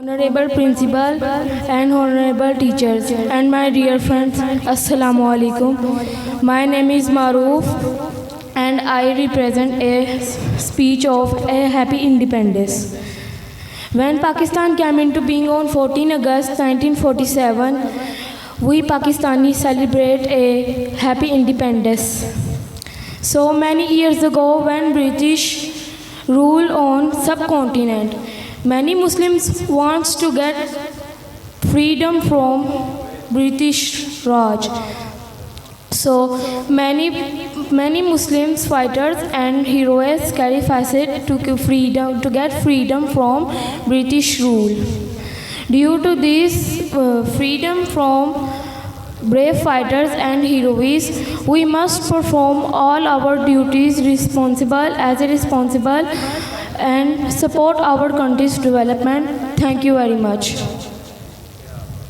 Honorable Principal and Honorable Teachers and my dear friends, Assalamu Alaikum. My name is Maroof and I represent a speech of a happy independence. When Pakistan came into being on 14 August 1947, we Pakistanis celebrate a happy independence. So many years ago when British ruled on subcontinent, many Muslims wants to get freedom from British Raj. So many Muslims fighters and heroes sacrificed to get freedom from British rule. Due to this freedom from brave fighters and heroes, we must perform all our duties responsible and support our country's development. Thank you very much.